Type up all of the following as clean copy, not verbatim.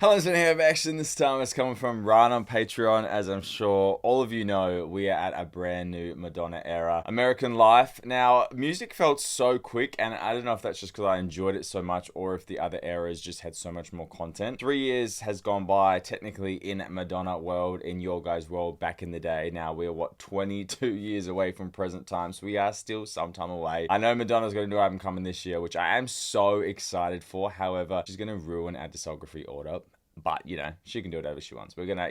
Hello, it's here action. This time it's coming from Ryan on Patreon. As I'm sure all of you know, we are at a brand new Madonna era. American Life. Now, music felt so quick, and I don't know if that's just because I enjoyed it so much or if the other eras just had so much more content. 3 years has gone by, technically in Madonna world, in your guys' world back in the day. Now we're, 22 years away from present time, so we are still some time away. I know Madonna's got a new album coming this year, which I am so excited for. However, she's going to ruin our discography order. But, she can do whatever she wants. We're gonna,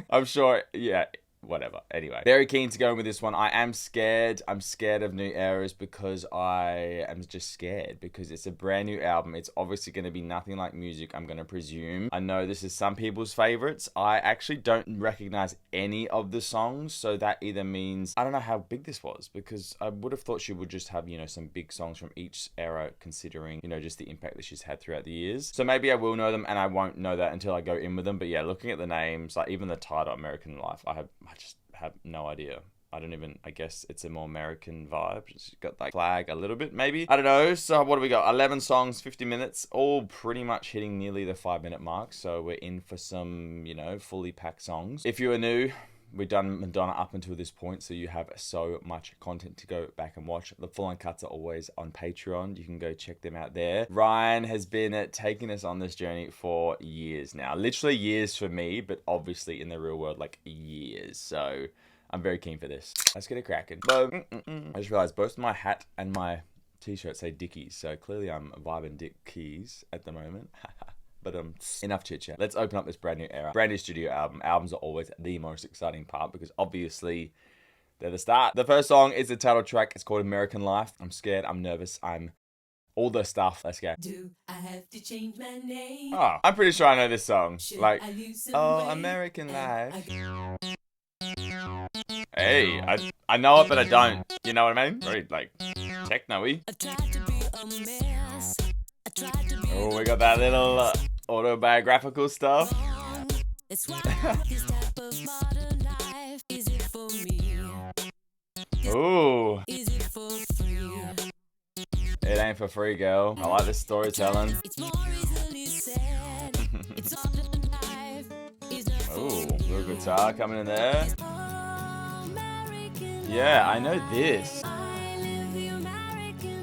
I'm sure, yeah, whatever. Anyway, very keen to go in with this one. I am scared. I'm scared of new eras because I am just scared because it's a brand new album. It's obviously going to be nothing like music, I'm going to presume. I know this is some people's favorites. I actually don't recognize any of the songs. So that either means, I don't know how big this was because I would have thought she would just have, some big songs from each era considering, just the impact that she's had throughout the years. So maybe I will know them and I won't know that until I go in with them. But yeah, looking at the names, like even the title American Life, I just have no idea. I guess it's a more American vibe. It's got like flag a little bit, maybe. I don't know. So what do we got? 11 songs, 50 minutes, all pretty much hitting nearly the 5-minute mark. So we're in for some, fully packed songs. If you are new, we've done Madonna up until this point, so you have so much content to go back and watch. The full-on cuts are always on Patreon. You can go check them out there. Ryan has been taking us on this journey for years now. Literally years for me, but obviously in the real world, like years. So I'm very keen for this. Let's get it cracking. I just realized both my hat and my t-shirt say Dickies, so clearly I'm vibing Dickies at the moment. But enough chit chat. Let's open up this brand new era. Brand new studio album. Albums are always the most exciting part because obviously they're the start. The first song is the title track. It's called American Life. I'm scared. I'm nervous. I'm all the stuff. Let's go. Do I have to change my name? Oh, I'm pretty sure I know this song. Should like, American Life. Hey, I know it, but I don't. You know what I mean? Very like techno-y. Oh, we got that little autobiographical stuff. Ooh. It ain't for free, girl. I like this storytelling. Ooh, little guitar coming in there. Yeah, I know this.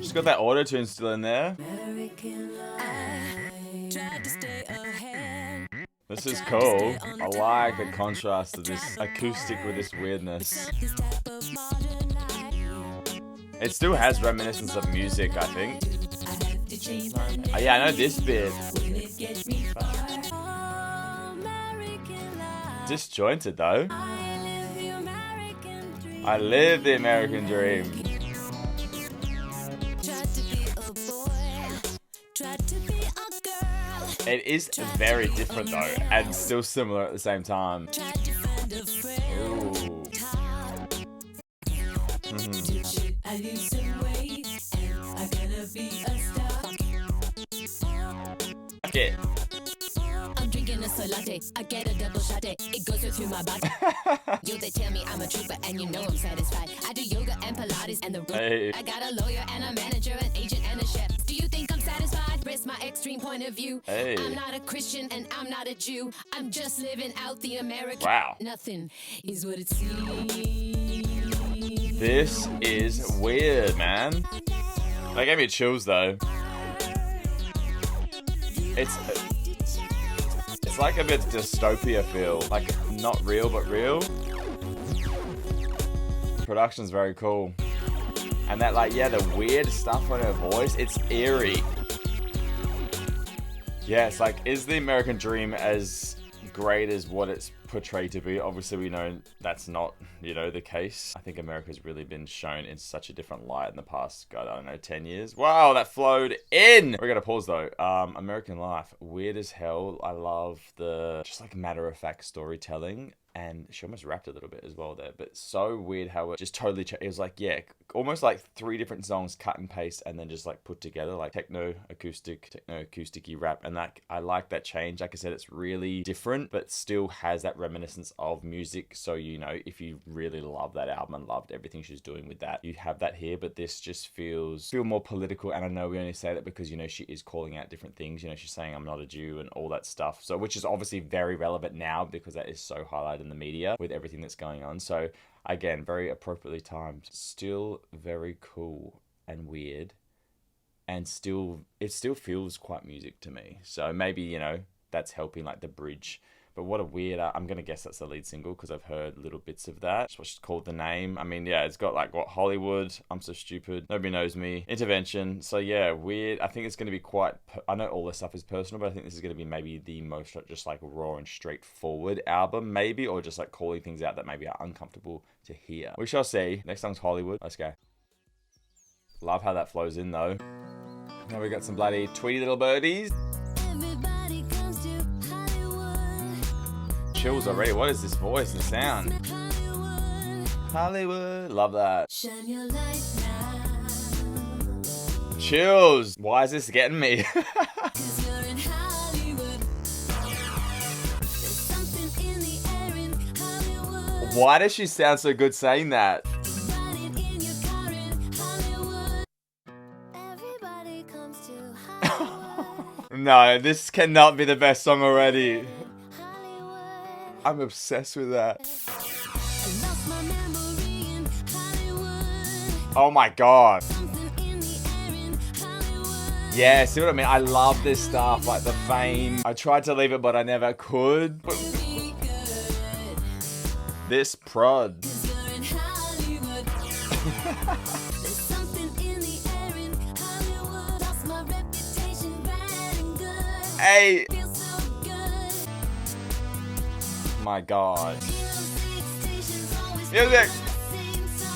She's got that auto-tune still in there. This is cool. I like the contrast of this acoustic with this weirdness. It still has reminiscence of music, I think. Oh, yeah, I know this bit. Disjointed though. I live the American dream. It is very different though, and still similar at the same time. Ooh. Okay. I'm drinking a soy latte. I get a double shot. It goes through my body. Yo, they tell me I'm a trooper, and you know I'm satisfied. I do yoga and Pilates and the room. Hey. I got a lawyer and a manager, an agent and a chef. Do you think I'm satisfied? Rest my extreme point of view. Hey. I'm not a Christian and I'm not a Jew. I'm just living out the American. Wow. Nothing is what it seems. This is weird, man. That gave me chills though. It's like a bit dystopia feel. Like not real but real. Production's very cool. And that the weird stuff on her voice, it's eerie. Yeah, it's like, is the American dream as great as what it's portrayed to be? Obviously, we know that's not, the case. I think America's really been shown in such a different light in the past, God, I don't know, 10 years. Wow, that flowed in! We're gonna pause though. American Life, weird as hell. I love the just matter-of-fact storytelling. And she almost rapped a little bit as well there, but so weird how it just totally it was like, yeah, almost like 3 different songs cut and paste and then just like put together, like techno acoustic-y rap. And that, I like that change. Like I said, it's really different but still has that reminiscence of music. So, you know, if you really love that album and loved everything she's doing with that, you have that here. But this just feel more political. And I know we only say that because, you know, she is calling out different things. You know, she's saying I'm not a Jew and all that stuff, so which is obviously very relevant now because that is so highlighted in the media with everything that's going on. So again, very appropriately timed. Still very cool and weird, and it still feels quite music to me. So maybe, you know, that's helping, like the bridge. But what a weird, I'm going to guess that's the lead single because I've heard little bits of that. That's what she's called The Name. I mean, yeah, it's got like what, Hollywood, I'm So Stupid, Nobody Knows Me, Intervention. So yeah, weird. I think it's going to be quite, I know all this stuff is personal, but I think this is going to be maybe the most just like raw and straightforward album maybe, or just like calling things out that maybe are uncomfortable to hear. We shall see. Next song's Hollywood. Let's go. Love how that flows in though. Now we got some bloody Tweety Little Birdies. Chills already. What is this voice and sound? Hollywood. Love that. Chills. Why is this getting me? Why does she sound so good saying that? No, this cannot be the best song already. I'm obsessed with that. Oh my god. Yeah, see what I mean? I love this stuff, like the fame. I tried to leave it, but I never could. This prod. Hey. My god. Music.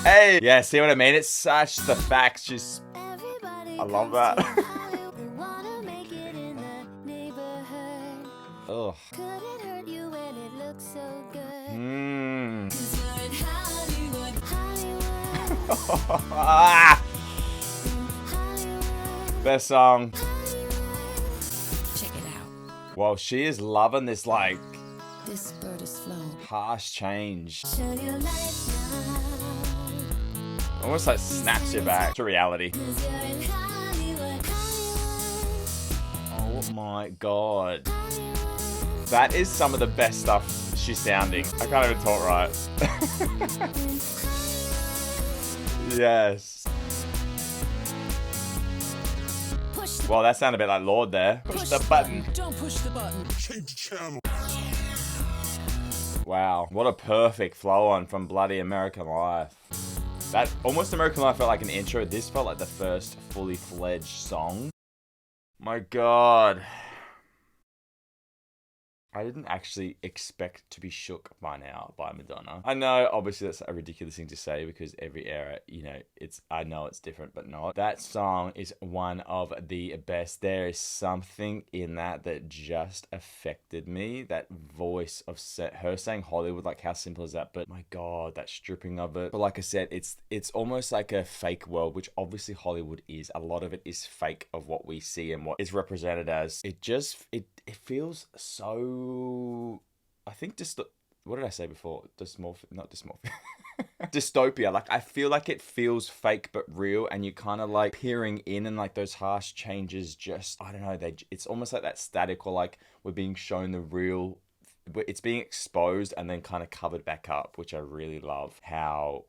Hey. Yeah, see what I mean? It's such the facts. Just, I love that. Ugh. Best song. Check it out. Well, she is loving this, like, this bird is flown. Harsh change. Almost like snaps you back to reality. Oh my god. That is some of the best stuff she's sounding. I can't even talk right. Yes. Well, that sounded a bit like Lord there. Push the button. Don't push the button. Change the channel. Wow, what a perfect flow on from bloody American Life. That almost American Life felt like an intro. This felt like the first fully fledged song. My god. I didn't actually expect to be shook by now by Madonna. I know, obviously, that's a ridiculous thing to say because every era, you know, I know it's different, but not. That song is one of the best. There is something in that just affected me. That voice of her saying Hollywood, like how simple is that? But my God, that stripping of it. But like I said, it's almost like a fake world, which obviously Hollywood is. A lot of it is fake of what we see and what is represented as. It feels so, I think just, what did I say before? Not dysmorphia. Dystopia. Like, I feel like it feels fake but real, and you kind of like peering in, and like those harsh changes just, I don't know, it's almost like that static, or like we're being shown the real, it's being exposed and then kind of covered back up, which I really love how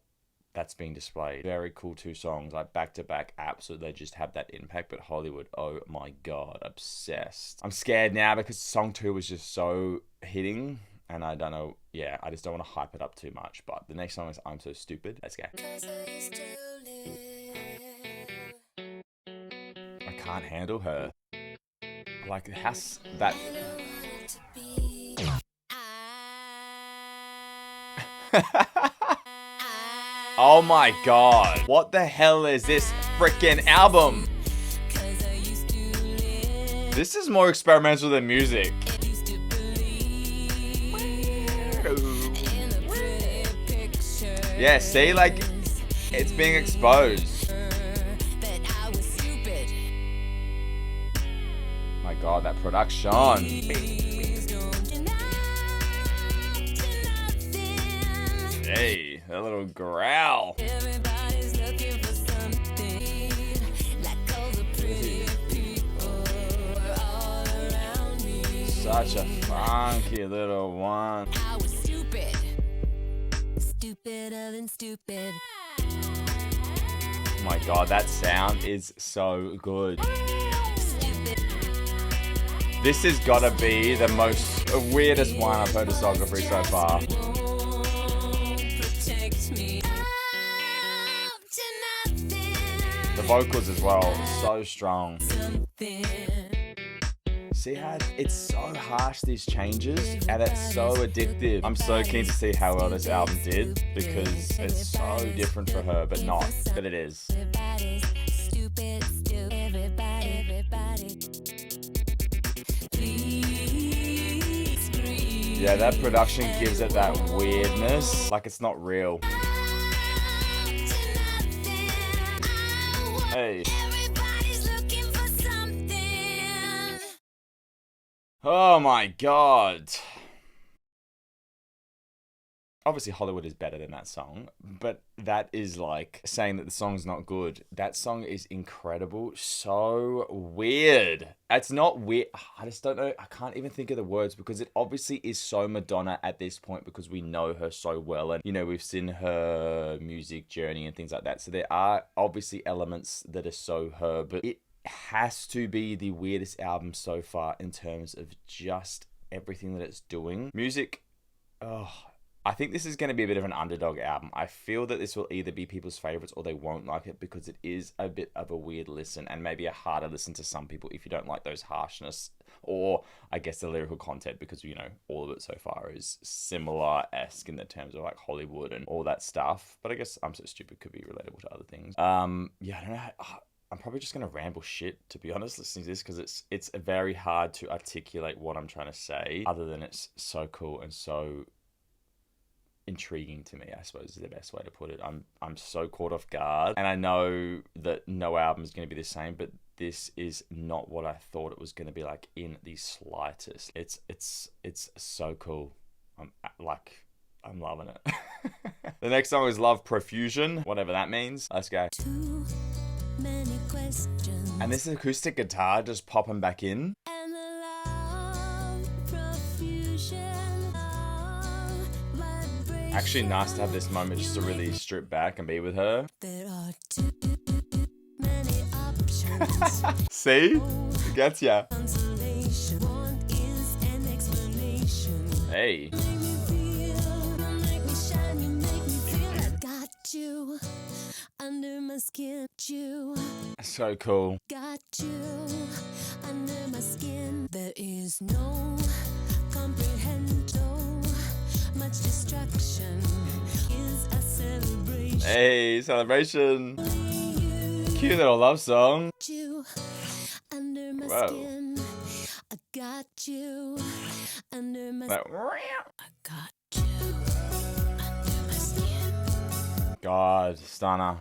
that's being displayed. Very cool 2 songs, like back to back, absolutely, they just have that impact. But Hollywood, oh my god, obsessed. I'm scared now because song 2 was just so hitting, and I don't know, yeah, I just don't want to hype it up too much. But the next song is I'm So Stupid. Let's go. I can't handle her. Like, has that... Oh my god. What the hell is this freaking album? This is more experimental than music. Yeah, see, like, it's being exposed. My God, that production. Hey, that little growl. Such a funky little one. I was stupid. Stupider than stupid. Oh my God, that sound is so good. This has gotta be the most weirdest one I've heard of discography so far. The vocals as well, so strong. See how it's so harsh, these changes, and it's so addictive. I'm so keen to see how well this album did, because it's so different for her, but not, but it is. Yeah, that production gives it that weirdness, like it's not real. Hey. Oh my God. Obviously Hollywood is better than that song, but that is like saying that the song's not good. That song is incredible. So weird. It's not weird. I just don't know. I can't even think of the words, because it obviously is so Madonna at this point, because we know her so well, and you know, we've seen her music journey and things like that. So there are obviously elements that are so her, but it has to be the weirdest album so far in terms of just everything that it's doing. Music, oh, I think this is going to be a bit of an underdog album. I feel that this will either be people's favorites or they won't like it, because it is a bit of a weird listen, and maybe a harder listen to some people if you don't like those harshness, or I guess the lyrical content, because, you know, all of it so far is similar-esque in the terms of like Hollywood and all that stuff. But I guess I'm So Stupid could be relatable to other things. Yeah, I don't know. I'm probably just going to ramble shit, to be honest, listening to this, because it's very hard to articulate what I'm trying to say, other than it's so cool and so intriguing to me, I suppose is the best way to put it. I'm so caught off guard, and I know that no album is going to be the same, but this is not what I thought it was going to be like in the slightest. It's so cool. I'm loving it. The next song is Love Profusion, whatever that means. Let's go. Too many questions. And this acoustic guitar just popping back in. And the love profusion of vibration. Actually nice to have this moment just to really strip back and be with her. There are too many options. See? It gets ya. Consolation. One is an explanation. Hey. Make me feel, make me shine, you make me feel. I got you under my skin. You So cool. got you under my skin. There is no comprehend, so much distraction is a celebration. Hey, celebration. Cute little love song. You under my Whoa. skin. I got you under my Like, I got you under my skin. God, stunner.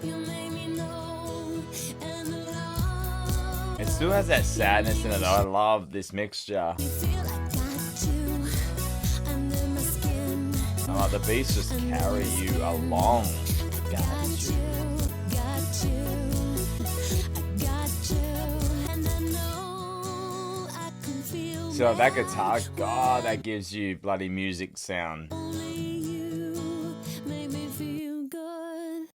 You made me know and love. It still has that sadness in it though. I love this mixture. Feel I got you under my skin. Oh, the beats just carry you along. Got you, got you, I got you, and I know I can feel. So that guitar, God, that gives you bloody music sound. Only you make me feel good.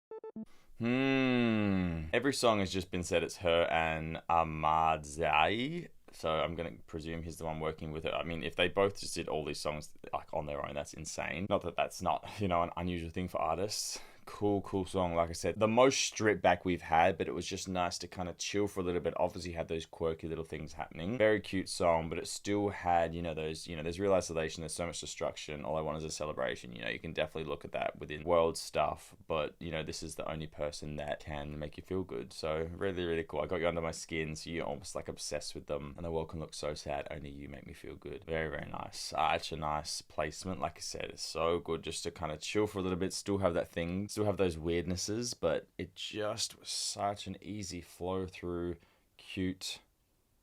Every song has just been said it's her and Ahmad Zai. So I'm going to presume he's the one working with her. I mean, if they both just did all these songs like on their own, that's insane. Not that that's not, you know, an unusual thing for artists. cool song. Like I said, the most stripped back we've had, but it was just nice to kind of chill for a little bit. Obviously had those quirky little things happening. Very cute song, but it still had, there's real isolation, there's so much destruction. All I Want Is a Celebration. You can definitely look at that within world stuff, but this is the only person that can make you feel good. So really, really cool. I got you under my skin, so you're almost like obsessed with them. And the world can look so sad, only you make me feel good. Very, very nice. Such a nice placement. Like I said, it's so good just to kind of chill for a little bit, still have that thing, still have those weirdnesses, but it just was such an easy flow through, cute.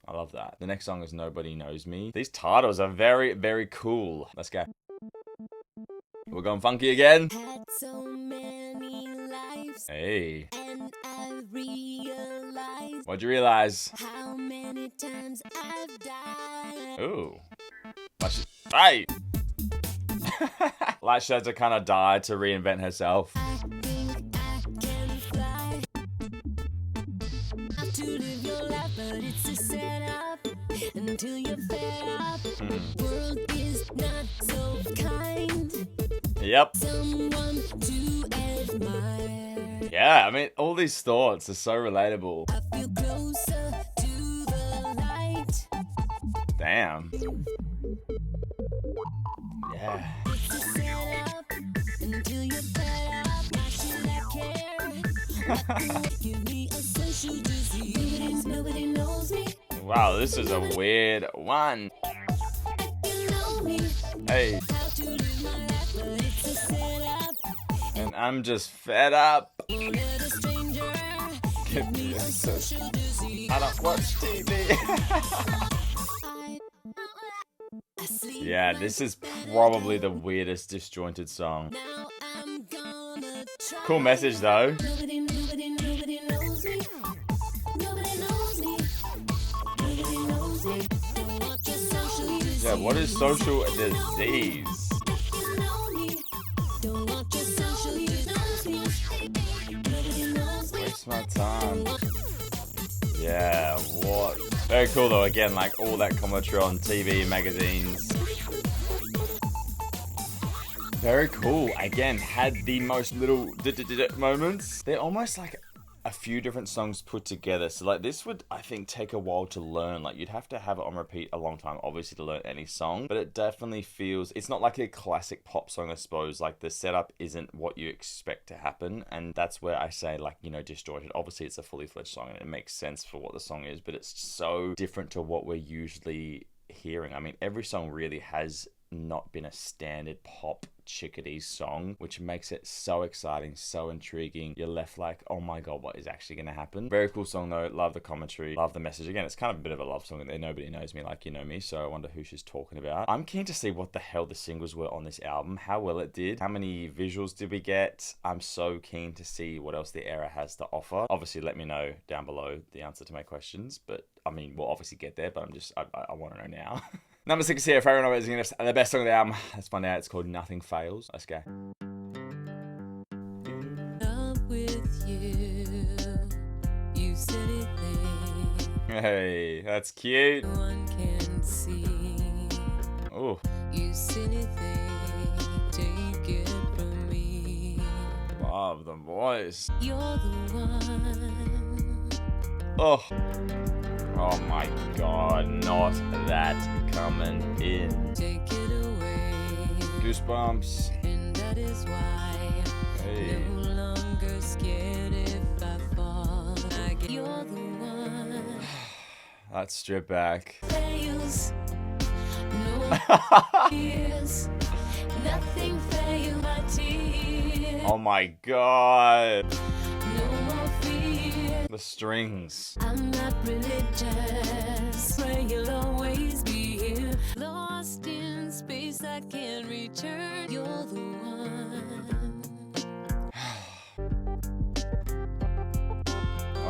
I love that. The next song is Nobody Knows Me. These titles are very, very cool. Let's go. We're going funky again. Had so many lives, Hey. and I realized What'd you realize? how many times I've died. Ooh. Hey! Light Shades to kind of die to reinvent herself. I think I can fly. Have to live your life, but it's a setup until you're fed up. World is not so kind. Yep. Someone to admire. Yeah, I mean, all these thoughts are so relatable. I feel closer to the light. Damn. Yeah. It's a setup until you're fed up. Why should I care? Give me a social disease. Nobody knows me. Wow, this is a weird one. You know me. Hey. How to live my life, but it's a setup. And I'm just fed up. Won't let a stranger give me a social disease. I don't watch TV. I sleep Yeah, this is probably the weirdest disjointed song. now. I'm gonna try. Cool message though. Nobody knows me. Nobody knows me. Nobody knows me. Don't want your social disease. Yeah, what is social disease? You know me. Don't want your social disease. Nobody knows me. Waste my time. Yeah, what? Very cool though, again, like all that commentary on TV, magazines. Very cool. Again, had the most little moments. They're almost like a few different songs put together. So like this would, I think, take a while to learn. Like you'd have to have it on repeat a long time, obviously, to learn any song. But it definitely feels, it's not like a classic pop song, I suppose. Like the setup isn't what you expect to happen. And that's where I say like, disjointed. Obviously it's a fully fledged song and it makes sense for what the song is, but it's so different to what we're usually hearing. I mean, every song really has not been a standard pop chickadee song, which makes it so exciting, so intriguing. You're left like, oh my god, what is actually going to happen? Very cool song though. Love the commentary, love the message. Again, it's kind of a bit of a love song. There, Nobody Knows Me Like You Know Me, so I wonder who she's talking about. I'm keen to see what the hell the singles were on this album, how well it did, how many visuals did we get. I'm so keen to see what else the era has to offer. Obviously, let me know down below the answer to my questions, but I mean, we'll obviously get there, but I want to know now. Number 6 here, favorite number is the best song of the album. Let's find out. It's called Nothing Fails. Let's go. Love with you. You silly thing. Hey, that's cute. No one can see. Oh, You silly thing. Take it from me. love the voice. You're the one. Oh. Oh my god, not that coming in. Take it away. Goosebumps. And that is why Hey. I'm no longer scared if I fall. You're the one. That's strip back. Fails. No tears. Nothing fails my tears. Oh my god. No more fear. The strings. I'm not religious. Pray you'll always be here. Lost in space, I can't return. You're the one.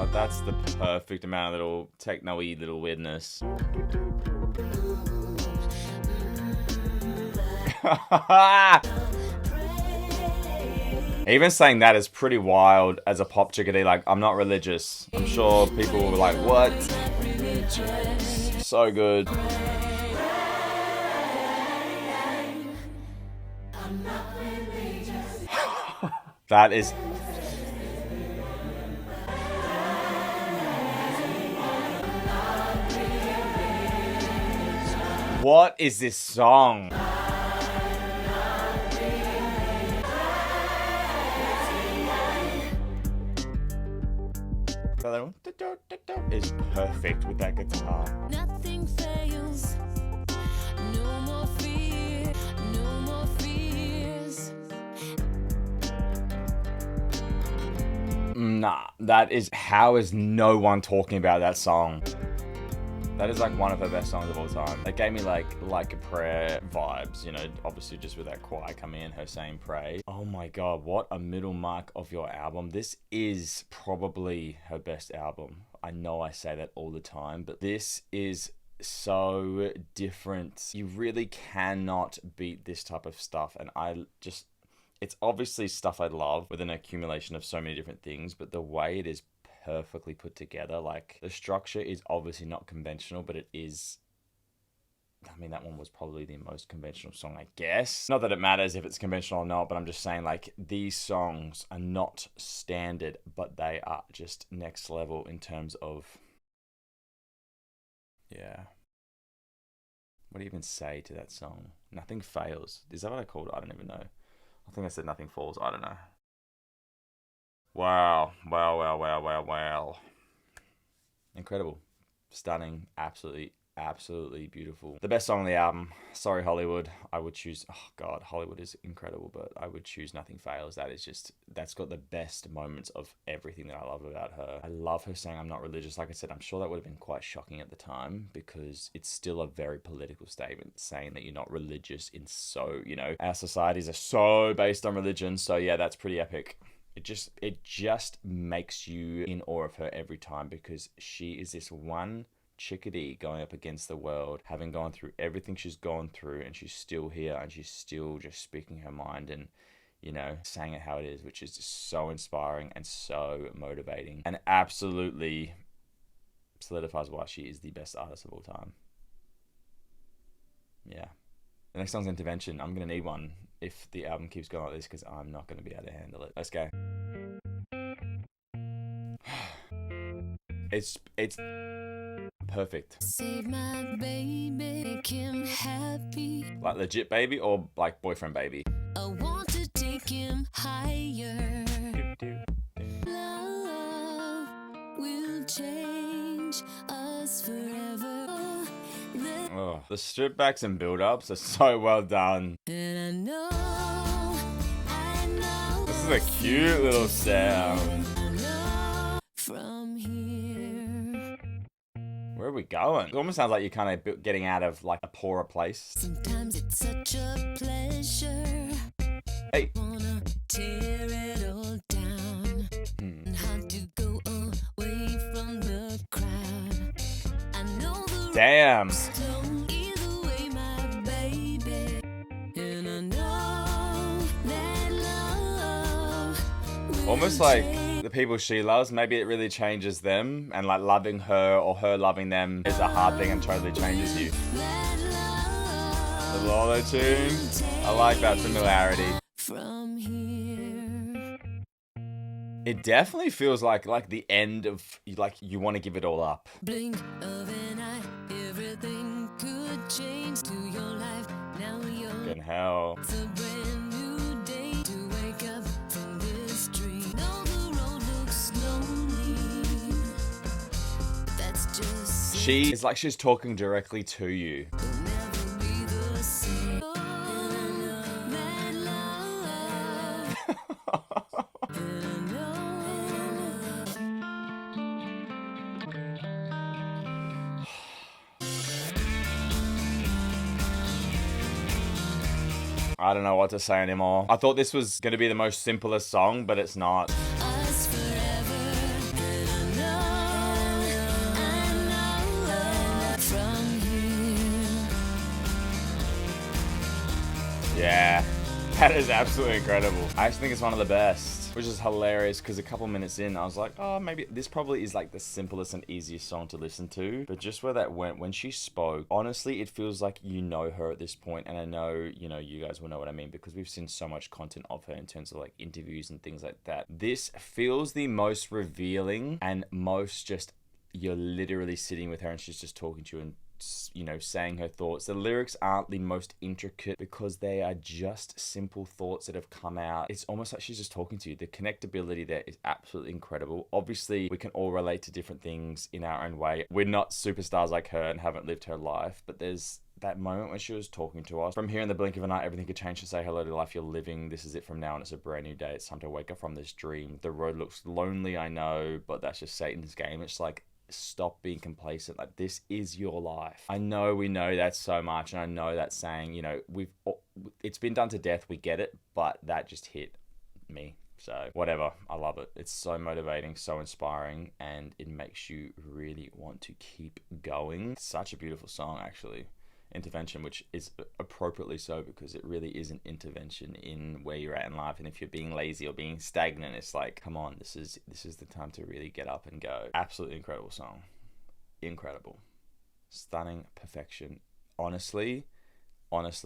Oh, that's the perfect amount of little techno-y little weirdness. Even saying that is pretty wild as a pop chickadee. Like, I'm not religious. I'm sure people will be like, what? So good. That is... What is this song? Is perfect with that guitar. Nothing fails. No more fear. No more fears. Nah, that is... How is no one talking about that song? That is like one of her best songs of all time. It gave me like a prayer vibes, you know, obviously just with that choir coming in, her saying pray. Oh my God, what a middle mark of your album. This is probably her best album. I know I say that all the time, but this is so different. You really cannot beat this type of stuff. And it's obviously stuff I love with an accumulation of so many different things, but the way it is perfectly put together, like the structure is obviously not conventional, but it is... I mean, that one was probably the most conventional song, I guess. Not that it matters if it's conventional or not, but I'm just saying, like, these songs are not standard, but they are just next level in terms of... Yeah. What do you even say to that song? Nothing fails. Is that what I called it? I don't even know. I think I said nothing falls. I don't know. Wow. Wow. Incredible. Stunning. Absolutely beautiful. The best song on the album. Sorry, Hollywood. I would choose... Oh, God. Hollywood is incredible, but I would choose Nothing Fails. That's got the best moments of everything that I love about her. I love her saying, I'm not religious. Like I said, I'm sure that would have been quite shocking at the time because it's still a very political statement saying that you're not religious in so... You know, our societies are so based on religion. So, yeah, that's pretty epic. It just makes you in awe of her every time because she is this one chickadee going up against the world, having gone through everything she's gone through, and she's still here and she's still just speaking her mind and, you know, saying it how it is, which is just so inspiring and so motivating and absolutely solidifies why she is the best artist of all time. Yeah. The next song's Intervention. I'm going to need one if the album keeps going like this because I'm not going to be able to handle it. Let's go. It's perfect. Save my baby, make him happy. Like legit baby or like boyfriend baby? I want to take him higher. Love will change us forever. Oh, the strip backs and build ups are so well done. And I know. This is a cute little sound. From here. Where are we going? It almost sounds like you're kind of getting out of like a poorer place. Sometimes it's such a pleasure. Hey. Wanna tear it all down. And hard to go away from the crowd. I know the Damn. either way, my baby. And I know that love Almost like the people she loves, maybe it really changes them, and like loving her or her loving them is a hard thing and totally changes you. The auto tune, I like that familiarity. from here. It definitely feels like the end of like you want to give it all up. Blink of an eye, everything could change to your life. Now you're Fucking hell. it's a brand new day to wake up from this dream. Though the road looks lonely, but that's just She is like she's talking directly to you. will never be the same. Oh, that love, and I know. I don't know what to say anymore. I thought this was going to be the most simplest song, but it's not. Us forever, and I know from here. Yeah. That is absolutely incredible. I actually think it's one of the best. which is hilarious because a couple minutes in, I was like, oh, maybe this probably is like the simplest and easiest song to listen to. But just where that went, when she spoke, honestly, it feels like you know her at this point. And I know, you know, you guys will know what I mean because we've seen so much content of her in terms of like interviews and things like that. This feels the most revealing and most just, you're literally sitting with her and she's just talking to you and, you know, saying her thoughts. The lyrics aren't the most intricate because they are just simple thoughts that have come out. It's almost like she's just talking to you. The connectability there is absolutely incredible. Obviously, we can all relate to different things in our own way. We're not superstars like her and haven't lived her life, but there's that moment when she was talking to us. From here in the blink of an eye, everything could change. To say hello to the life you're living. This is it from now on. It's a brand new day. It's time to wake up from this dream. The road looks lonely, I know, but that's just Satan's game. It's like, stop being complacent. Like, this is your life. I know we know that so much, and I know that saying, you know, it's been done to death, we get it, but that just hit me. So whatever, I love it. It's so motivating, so inspiring, and it makes you really want to keep going. Such a beautiful song, actually. Intervention, which is appropriately so because it really is an intervention in where you're at in life. And if you're being lazy or being stagnant, it's like, come on, this is the time to really get up and go. Absolutely incredible song. Incredible. Stunning perfection. Honestly,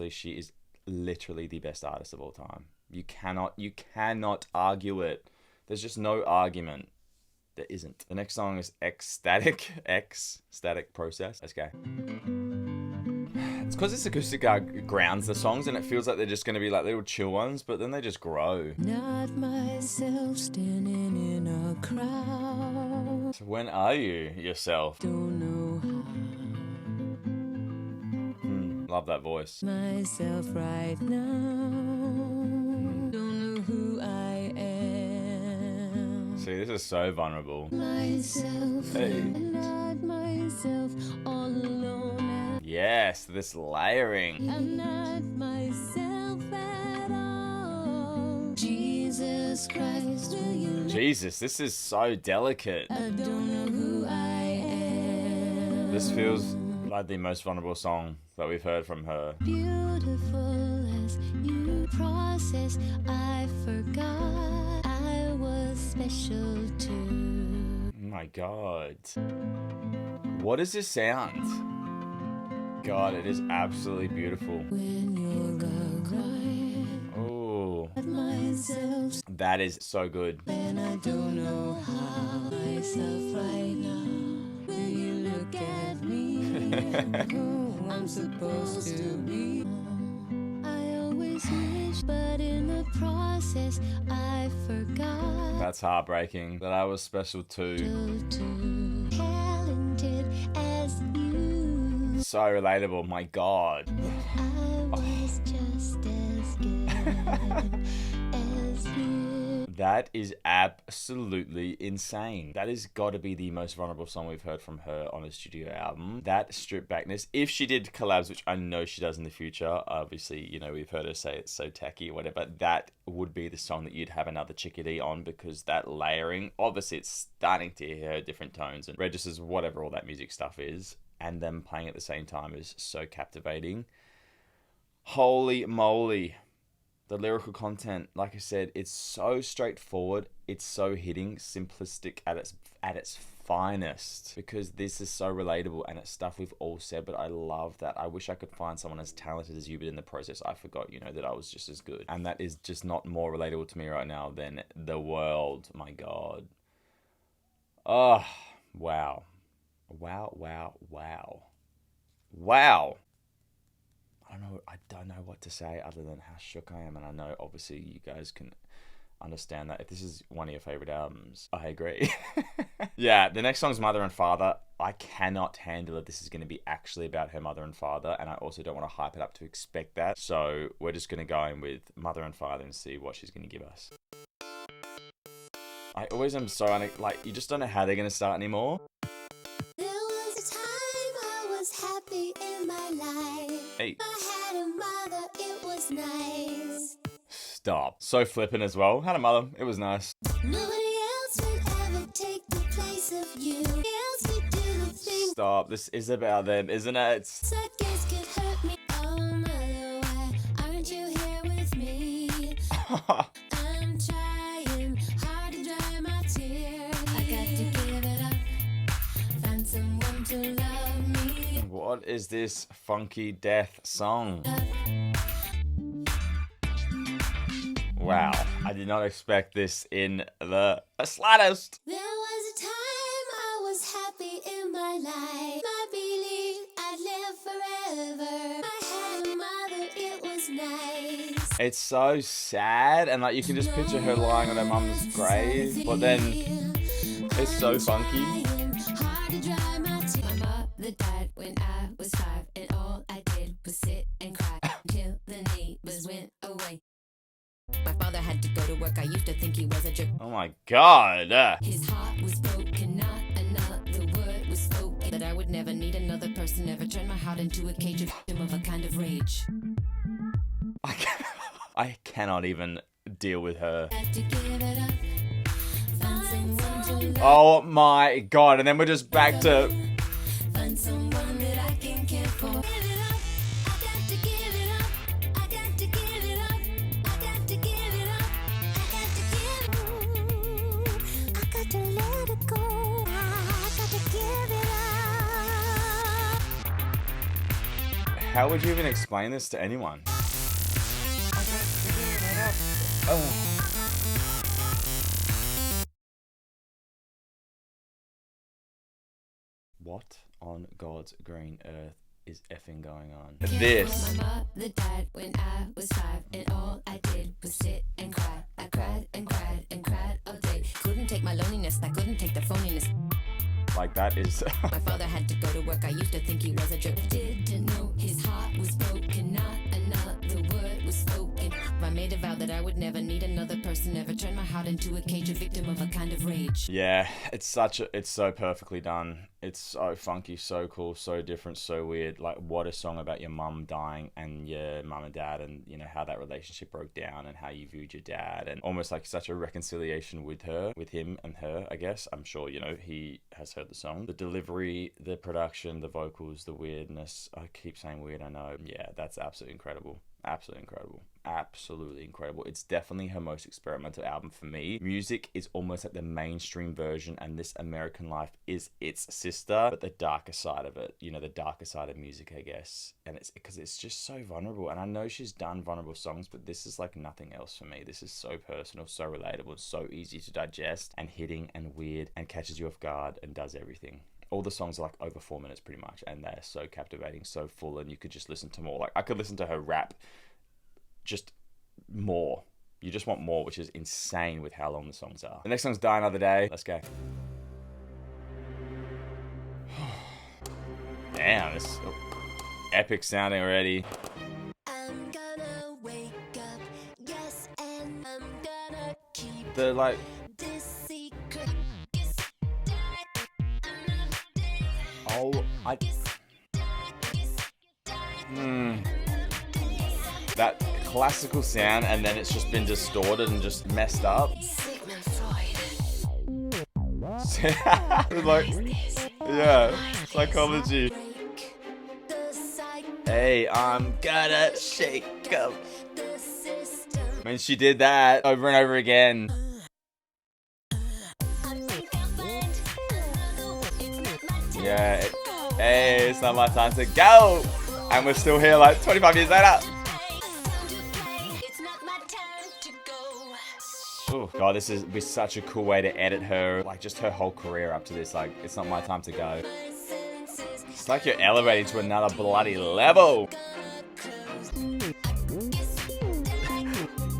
she is literally the best artist of all time. You cannot argue it. There's just no argument. There isn't. The next song is Ecstatic Process. Let's go. It's because this acoustic grounds the songs and it feels like they're just going to be like little chill ones, but then they just grow. Not myself standing in a crowd. So when are you yourself? Don't know how. Love that voice. Myself right now. Don't know who I am. See, this is so vulnerable. Myself, Hey. not myself all alone. Yes, this layering. I'm not myself at all. Jesus Christ, will you? Jesus, this is so delicate. I don't know who I am. This feels like the most vulnerable song that we've heard from her. Beautiful as you process, I forgot I was special too. Oh my God. What is this sound? God, it is absolutely beautiful. When you're crying, Oh, myself, that is so good. and I don't know how. Myself right now, will you look at me? Who I'm supposed to be. I always wish, but in the process, I forgot. That's heartbreaking. That I was special too. Too talented as you. So relatable, my God. I was just as good as you. That is absolutely insane. That has got to be the most vulnerable song we've heard from her on a studio album. That stripped backness. If she did collabs, which I know she does in the future, obviously, you know, we've heard her say it's so tacky or whatever, that would be the song that you'd have another chickadee on because that layering, obviously it's starting to hear her different tones and registers, whatever all that music stuff is, and them playing at the same time is so captivating. Holy moly. The lyrical content, like I said, it's so straightforward. It's so hitting, simplistic at its finest because this is so relatable and it's stuff we've all said, but I love that. I wish I could find someone as talented as you, but in the process I forgot, you know, that I was just as good. And that is just not more relatable to me right now than the world. My God. Oh, wow. Wow. I don't know what to say other than how shook I am, and I know obviously you guys can understand that. If this is one of your favorite albums, I agree. Yeah, the next song's Mother and Father. I cannot handle it. This is going to be actually about her mother and father, and I also don't want to hype it up to expect that. So we're just going to go in with Mother and Father and see what she's going to give us. I always am so you just don't know how they're going to start anymore. There was a time I was happy in my life. Hey. I had a mother, it was nice. Stop. So flippant as well. Had a mother. It was nice. Nobody else would ever take the place of you. Nobody else could do the thing. Stop. This is about them, isn't it? Seconds could hurt me. Oh, mother, why aren't you here with me? I'm trying What is this funky death song? Wow, I did not expect this in the slightest. There was a time I was happy in my life. I believed I'd live forever. I had a mother, it was nice. It's so sad, and like you can just picture her lying on her mum's grave, but then it's so funky. Hard to dry my tears. My mother died when I was 5, and all I did was sit and cry until the neighbors went away. My father had to go to work. I used to think he was a jerk. Oh my god. His heart was broken, not another word was spoken. That I would never need another person, never turn my heart into a cage, a victim of a kind of rage. I cannot even deal with her. Had to give it up, find someone to love, Oh my god, and then we're just back to... find someone that I can care for. Give it up, I got to give it up, I got to give it up, I got to give it up, I got to give it up, I got to let it go, I got to give it up. How would you even explain this to anyone? Oh. What on God's green earth is effing going on? This. My mother died when I was 5, and all I did was sit and cry. I cried and cried and cried all day. Couldn't take my loneliness, I couldn't take the phoniness. Like that is... My father had to go to work, I used to think he was a jerk. Didn't know his heart was broken, not another word was spoken. I made a vow that I would never need another person, never turn my heart into a cage, a victim of a kind of rage. Yeah, it's so perfectly done. It's so funky, so cool, so different, so weird. Like, what a song about your mum dying and your mum and dad, and you know how that relationship broke down and how you viewed your dad, and almost like such a reconciliation with him and her, I guess. I'm sure, you know, he has heard the song. The delivery, the production, the vocals, the weirdness. I keep saying weird, I know. Yeah, that's absolutely incredible. Absolutely incredible. Absolutely incredible. It's definitely her most experimental album for me. Music is almost like the mainstream version, and this American Life is its sister, but the darker side of it, you know, the darker side of music, I guess. And it's because it's just so vulnerable, and I know she's done vulnerable songs, but this is like nothing else for me. This is so personal, so relatable, so easy to digest, and hitting and weird, and catches you off guard and does everything. All the songs are like over 4 minutes pretty much, and they're so captivating, so full, and you could just listen to more. Like, I could listen to her rap just more. You just want more, which is insane with how long the songs are. The next song's Die Another Day. Let's go. Damn, it's epic sounding already. I'm gonna wake up, yes, and I'm gonna keep The like... this secret. Yes, die another day. Oh, I... Yes, die. That classical sound, and then it's just been distorted and just messed up. Sigmund Freud. Like, yeah, psychology. Break the cycle, Hey, I'm gonna shake up. the system. I mean, she did that over and over again. I think I'll find another one. It's not my time Yeah, to go. hey, it's not my time to go. And we're still here like 25 years later. It's not my time to go. Oh God, this is be such a cool way to edit her, like just her whole career up to this. Like, it's not my time to go. My senses It's like you're elevating to another bloody level.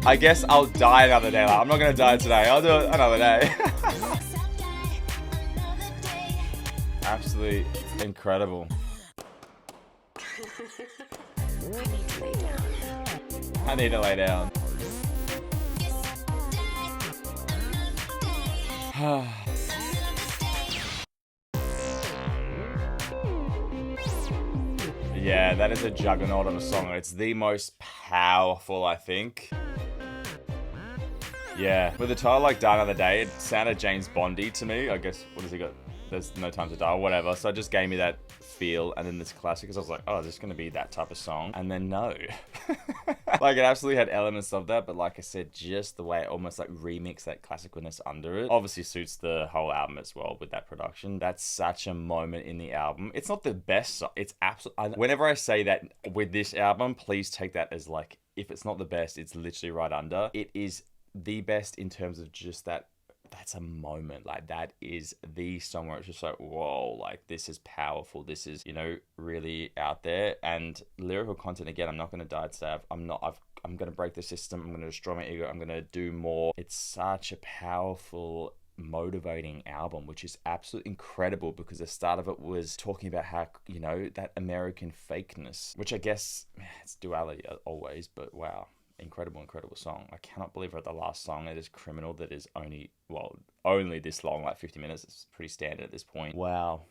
I guess I'll die another day. Like, I'm not gonna die today. I'll do it another day. Absolutely incredible. I need to lay down. Yeah, that is a juggernaut of a song. It's the most powerful, I think. Yeah, with a title like Die Another Day, it sounded James Bondy to me. I guess, what has he got? There's No Time to Die or whatever. So it just gave me that feel. And then this classic, because I was like, oh, is this going to be that type of song? And then no. Like, it absolutely had elements of that, but like I said, just the way it almost like remixed that classicalness under it obviously suits the whole album as well with that production. That's such a moment in the album. It's not the best song. It's absolutely... Whenever I say that with this album, please take that as like, if it's not the best, it's literally right under. It is the best in terms of just that. That's a moment. Like, that is the song where it's just like, whoa, like, this is powerful. This is, you know, really out there. And lyrical content, again, I'm not going to die today. I'm going to break the system. I'm going to destroy my ego. I'm going to do more. It's such a powerful, motivating album, which is absolutely incredible, because the start of it was talking about how, you know, that American fakeness, which I guess it's duality always, but wow. Incredible song. I cannot believe we're at the last song. It is criminal that is only this long, like 50 minutes. It's pretty standard at this point. Wow.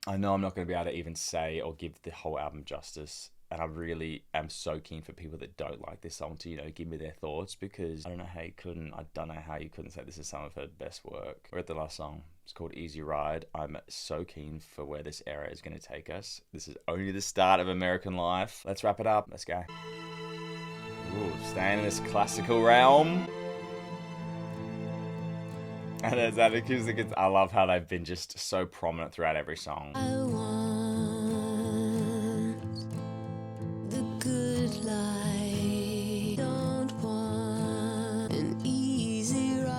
I know I'm not going to be able to even say or give the whole album justice. And I really am so keen for people that don't like this song to, you know, give me their thoughts, because I don't know how you couldn't say this is some of her best work. We're at the last song. It's called Easy Ride. I'm so keen for where this era is going to take us. This is only the start of American life. Let's wrap it up. Let's go. Ooh, staying in this classical realm. And there's that acoustic. I love how they've been just so prominent throughout every song. I want the good life. Don't want an easy ride.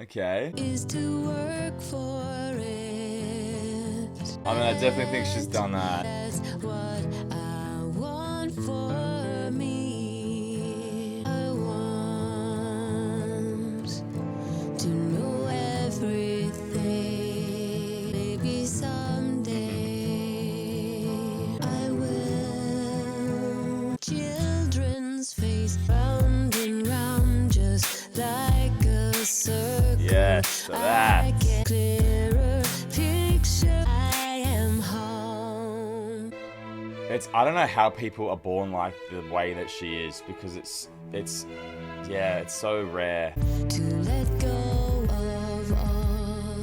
Okay. Is to work for it. I mean, I definitely think she's done that. That's what I want for me. I want to know everything. Maybe someday I will. Children's face round and round, just like a circle. Yes, so that. I get clearer picture. I am home. I don't know how people are born like the way that she is, because it's so rare. To let go of all.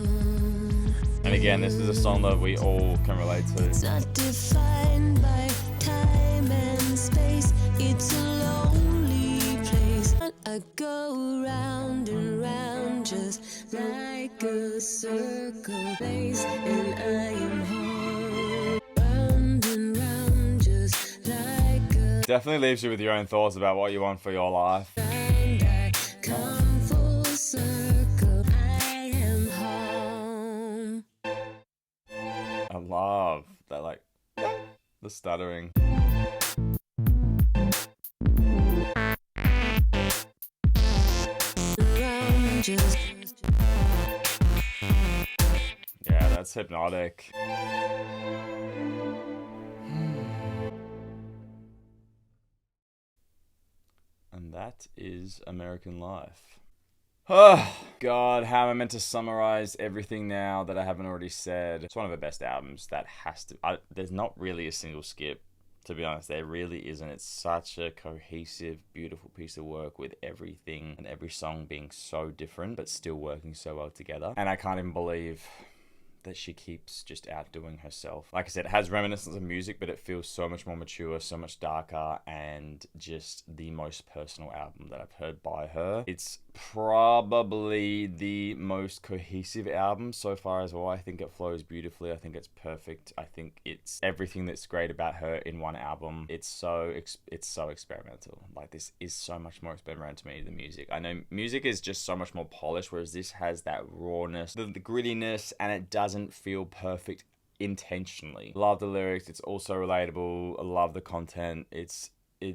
And again, this is a song that we all can relate It's to. not defined by time and space. It's a lonely place. I go round and round, just like a circle place, and I am home. Round and round, just like a Definitely leaves you with your own thoughts about what you want for your life. round. I come full circle. I am home. I love that, like, the stuttering. Round, just Yeah, that's hypnotic. And that is American Life. Oh, God, how am I meant to summarize everything now that I haven't already said? It's one of the best albums that has to... there's not really a single skip, to be honest. There really isn't. It's such a cohesive, beautiful piece of work, with everything and every song being so different, but still working so well together. And I can't even believe that she keeps just outdoing herself. Like I said, it has reminiscence of music, but it feels so much more mature, so much darker, and just the most personal album that I've heard by her. It's probably the most cohesive album so far as well. I think it flows beautifully. I think it's perfect. I think it's everything that's great about her in one album. It's so experimental. Like, this is so much more experimental to me than music. I know music is just so much more polished, whereas this has that rawness, the grittiness, and it doesn't feel perfect intentionally. Love the lyrics. It's also relatable. I love the content. It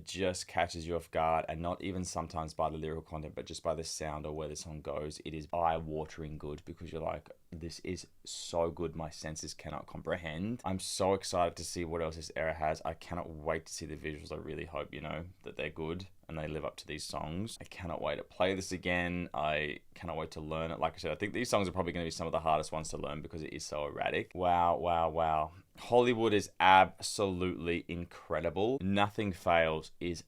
just catches you off guard, and not even sometimes by the lyrical content, but just by the sound or where the song goes. It is eye-watering good, because you're like, this is so good, my senses cannot comprehend. I'm so excited to see what else this era has. I cannot wait to see the visuals. I really hope, you know, that they're good and they live up to these songs. I cannot wait to play this again. I cannot wait to learn it. Like I said, I think these songs are probably going to be some of the hardest ones to learn, because it is so erratic. Wow. Hollywood is absolutely incredible. Nothing Fails is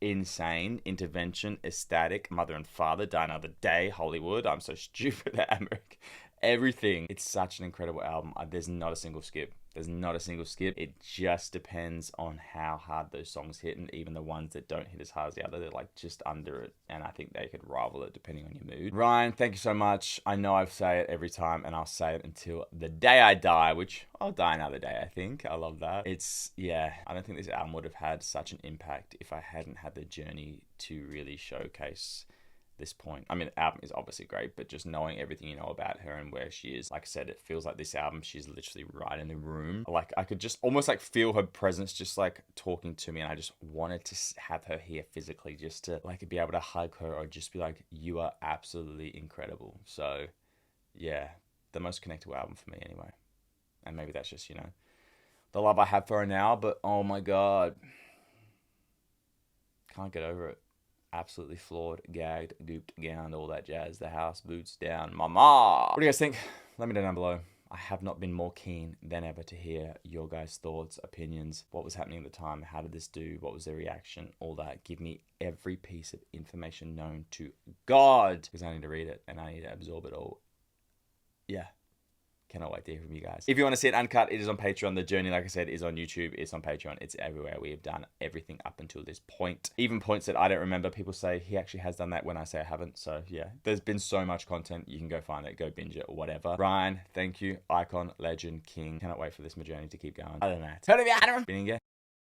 insane. Intervention, Ecstatic, Mother and Father, Die Another Day, Hollywood, I'm So Stupid, America. Everything. It's such an incredible album. There's not a single skip. There's not a single skip. It just depends on how hard those songs hit, and even the ones that don't hit as hard as the other, they're like just under it, and I think they could rival it depending on your mood. Ryan, thank you so much. I know I say it every time, and I'll say it until the day I die, which I'll die another day, I think. I love that. I don't think this album would have had such an impact if I hadn't had the journey to really showcase this point. I mean, the album is obviously great, but just knowing everything you know about her and where she is, like I said, it feels like this album, she's literally right in the room. Like, I could just almost like feel her presence just like talking to me, and I just wanted to have her here physically, just to like be able to hug her or just be like, you are absolutely incredible. So yeah, the most connectable album for me anyway. And maybe that's just, the love I have for her now, but oh my God, can't get over it. Absolutely floored, gagged, gooped, gowned, all that jazz. The house, boots down, mama. What do you guys think? Let me know down below. I have not been more keen than ever to hear your guys' thoughts, opinions, what was happening at the time, how did this do, what was their reaction, all that. Give me every piece of information known to God, because I need to read it and I need to absorb it all. Yeah. Cannot wait to hear from you guys. If you want to see it uncut, it is on Patreon. The journey, like I said, is on YouTube. It's on Patreon. It's everywhere. We have done everything up until this point. Even points that I don't remember. People say he actually has done that when I say I haven't. So yeah, there's been so much content. You can go find it, go binge it, or whatever. Ryan, thank you. Icon, legend, king. Cannot wait for this journey to keep going. Other than that,